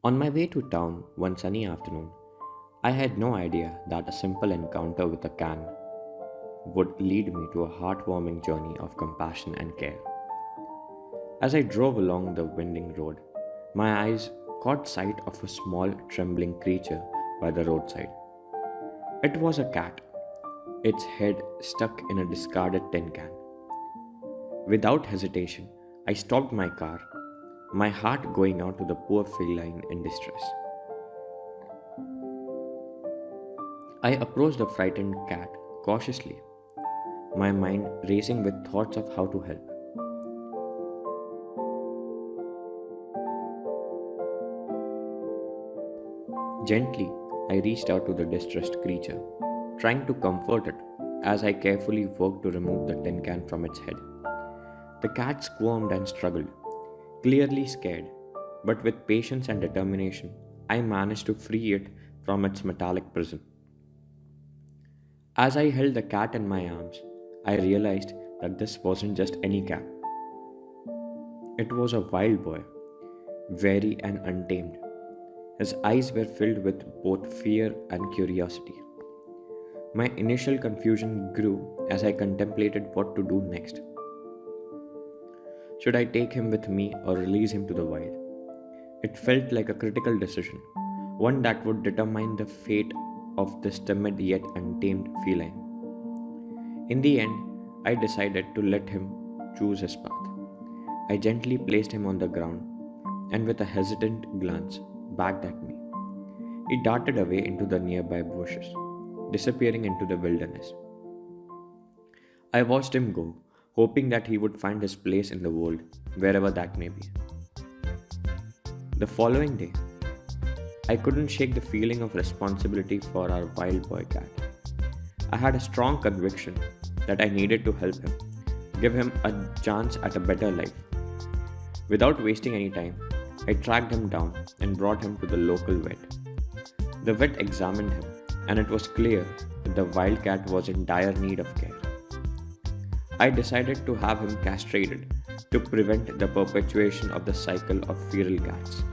On my way to town one sunny afternoon, I had no idea that a simple encounter with a can would lead me to a heartwarming journey of compassion and care. As I drove along the winding road, my eyes caught sight of a small, trembling creature by the roadside. It was a cat, its head stuck in a discarded tin can. Without hesitation, I stopped my car, my heart going out to the poor feline in distress. I approached the frightened cat cautiously, my mind racing with thoughts of how to help. Gently, I reached out to the distressed creature, trying to comfort it as I carefully worked to remove the tin can from its head. The cat squirmed and struggled, clearly scared, but with patience and determination, I managed to free it from its metallic prison. As I held the cat in my arms, I realized that this wasn't just any cat. It was a wild boy, wary and untamed. His eyes were filled with both fear and curiosity. My initial confusion grew as I contemplated what to do next. Should I take him with me or release him to the wild? It felt like a critical decision, one that would determine the fate of this timid yet untamed feline. In the end, I decided to let him choose his path. I gently placed him on the ground and with a hesitant glance backed at me. He darted away into the nearby bushes, disappearing into the wilderness. I watched him go, hoping that he would find his place in the world, wherever that may be. The following day, I couldn't shake the feeling of responsibility for our wild boy cat. I had a strong conviction that I needed to help him, give him a chance at a better life. Without wasting any time, I tracked him down and brought him to the local vet. The vet examined him, and it was clear that the wildcat was in dire need of care. I decided to have him castrated to prevent the perpetuation of the cycle of feral cats.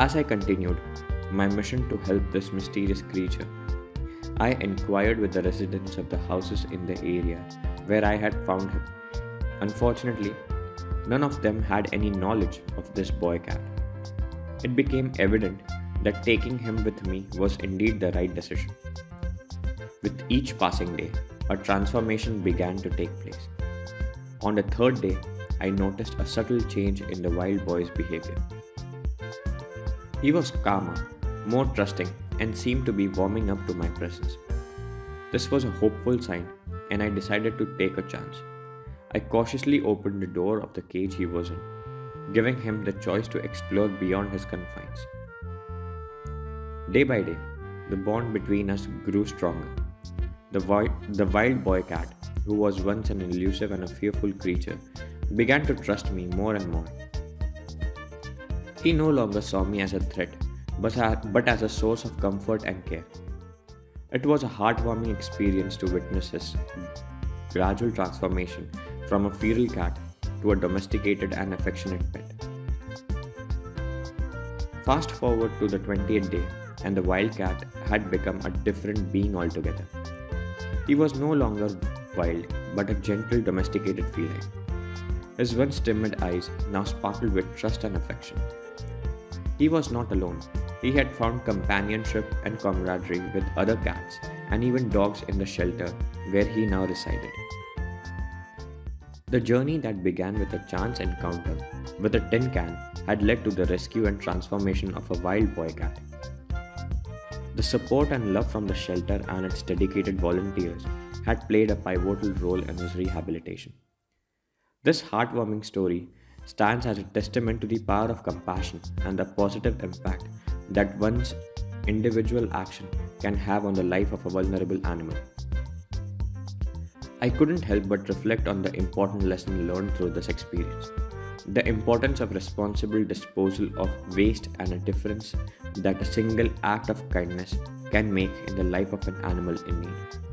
As I continued my mission to help this mysterious creature, I inquired with the residents of the houses in the area where I had found him. Unfortunately, none of them had any knowledge of this boy cat. It became evident that taking him with me was indeed the right decision. With each passing day, a transformation began to take place. On the third day, I noticed a subtle change in the wild boy's behavior. He was calmer, more trusting, and seemed to be warming up to my presence. This was a hopeful sign, and I decided to take a chance. I cautiously opened the door of the cage he was in, giving him the choice to explore beyond his confines. Day by day, the bond between us grew stronger. The wild boy cat, who was once an elusive and a fearful creature, began to trust me more and more. He no longer saw me as a threat, but as a source of comfort and care. It was a heartwarming experience to witness his gradual transformation from a feral cat to a domesticated and affectionate pet. Fast forward to the 20th day, and the wild cat had become a different being altogether. He was no longer wild, but a gentle, domesticated feline. His once timid eyes now sparkled with trust and affection. He was not alone. He had found companionship and camaraderie with other cats and even dogs in the shelter where he now resided. The journey that began with a chance encounter with a tin can had led to the rescue and transformation of a wild boy cat. The support and love from the shelter and its dedicated volunteers had played a pivotal role in his rehabilitation. This heartwarming story stands as a testament to the power of compassion and the positive impact that one's individual action can have on the life of a vulnerable animal. I couldn't help but reflect on the important lesson learned through this experience. The importance of responsible disposal of waste and a difference that a single act of kindness can make in the life of an animal in need.